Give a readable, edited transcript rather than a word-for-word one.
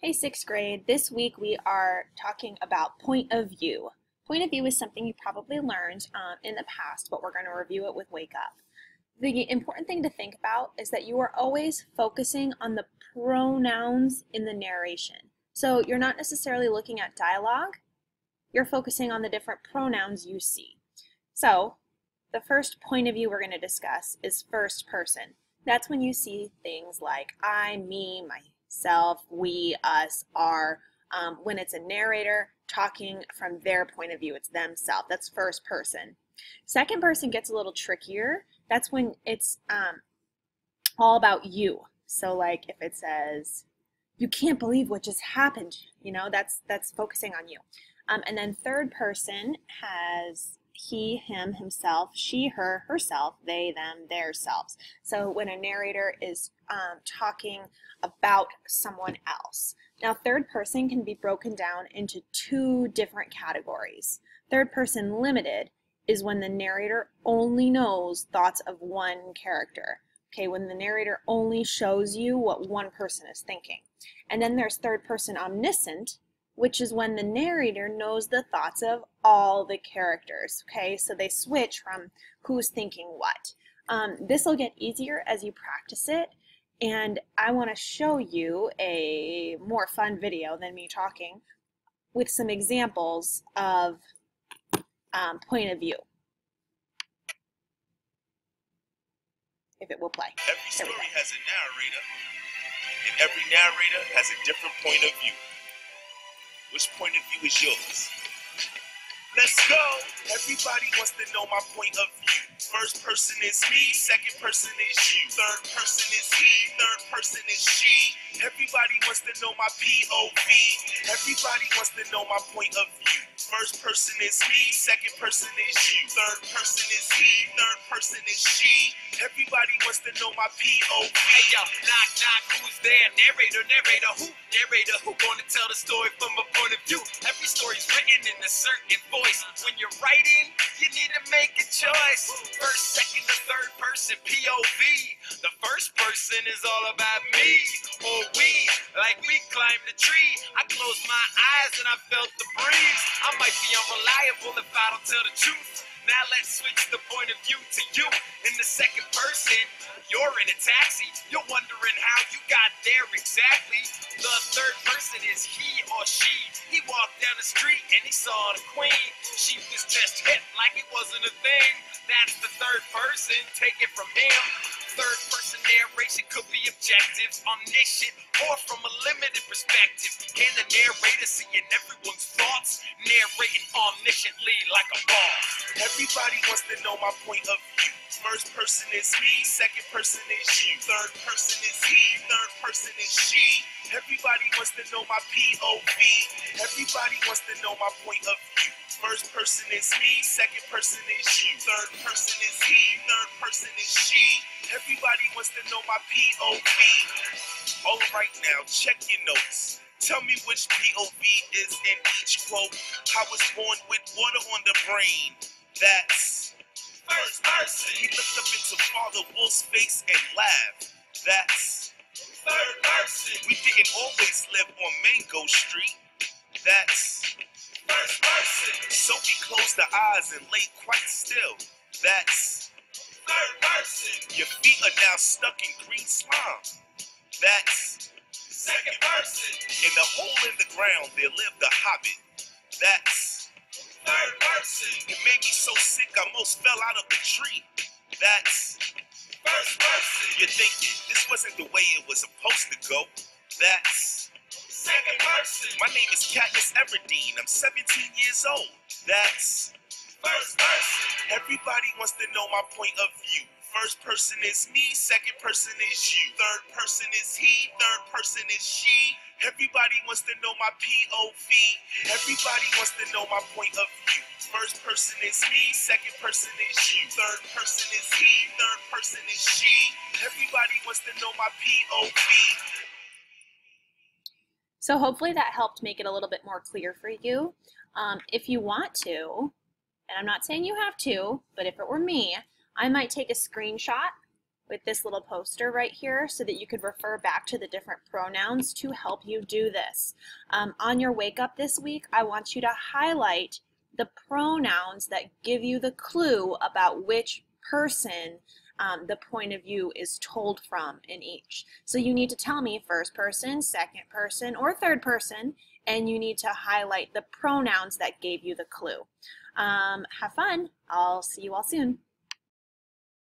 Hey, sixth grade. This week we are talking about point of view. Point of view is something you probably learned in the past, but we're going to review it with Wake Up. The important thing to think about is that you are always focusing on the pronouns in the narration. So you're not necessarily looking at dialogue, you're focusing on the different pronouns you see. So the first point of view we're going to discuss is first person. That's when you see things like I, me, myself, we, us, our. When it's a narrator talking from their point of view, it's themselves. That's first person. Second person gets a little trickier. That's when it's all about you. So like if it says, you can't believe what just happened, that's focusing on you. And then third person has he, him, himself, she, her, herself, they, them, their selves. So when a narrator is talking about someone else. Now third person can be broken down into two different categories. Third person limited is when the narrator only knows thoughts of one character. Okay, when the narrator only shows you what one person is thinking. And then there's third person omniscient, which is when the narrator knows the thoughts of all the characters. Okay, so they switch from who's thinking what. This will get easier as you practice it, and I want to show you a more fun video than me talking with some examples of point of view. If it will play. Every story has a narrator, and every narrator has a different point of view. Which point of view is yours? Let's go! Everybody wants to know my point of view. First person is me, second person is you. Third person is he, third person is she. Everybody wants to know my POV. Everybody wants to know my point of view. First person is me, second person is you. Third person is he, third person is she. Everybody wants to know my POV. Hey yo, knock knock, who's there? Narrator, narrator, who? Narrator, who gonna tell the story from a point of view? Every story's written in a certain voice. When you're writing, you need to make a choice. First, second, or third person, POV. The first person is all about me, or we, like we climbed the tree. I closed my eyes and I felt the breeze. I might be unreliable if I don't tell the truth. Now let's switch the point of view to you. In the second person, you're in a taxi. You're wondering how you got there exactly. The third person is he or she. He walked down the street and he saw the queen. She was dressed hip like it wasn't a thing. That's the third person. Take it from him. Third person narration could be objective, omniscient, or from a limited perspective. Can the narrator see in everyone's thoughts? Narrating omnisciently like a boss. Everybody wants to know my point of view. First person is me, second person is you. Third person is he, third person is she. Everybody wants to know my POV. Everybody wants to know my point of view. First person is me, second person is you. Third person is he, third person is she. Everybody wants to know my POV. All right now, check your notes. Tell me which POV is in each quote. I was born with water on the brain. That's first person. He looked up into Father Wolf's face and laughed. That's third person. We didn't always live on Mango Street. That's first person. Sophie closed her eyes and lay quite still. That's third person. Your feet are now stuck in green slime. That's second person. In the hole in the ground there lived a hobbit. That's third person. It made me so sick I almost fell out of the tree. That's first person. You're thinking this wasn't the way it was supposed to go. That's second person. My name is Katniss Everdeen. I'm 17 years old. That's first person. Everybody wants to know my point of view. First person is me, second person is you. Third person is he, third person is she. Everybody wants to know my POV. Everybody wants to know my point of view. First person is me, second person is you. Third person is he, third person is she. Everybody wants to know my POV. So hopefully that helped make it a little bit more clear for you. If you want to, and I'm not saying you have to, but if it were me, I might take a screenshot with this little poster right here so that you could refer back to the different pronouns to help you do this. On your wake up this week, I want you to highlight the pronouns that give you the clue about which person the point of view is told from in each. So you need to tell me first person, second person, or third person, and you need to highlight the pronouns that gave you the clue. Have fun. I'll see you all soon.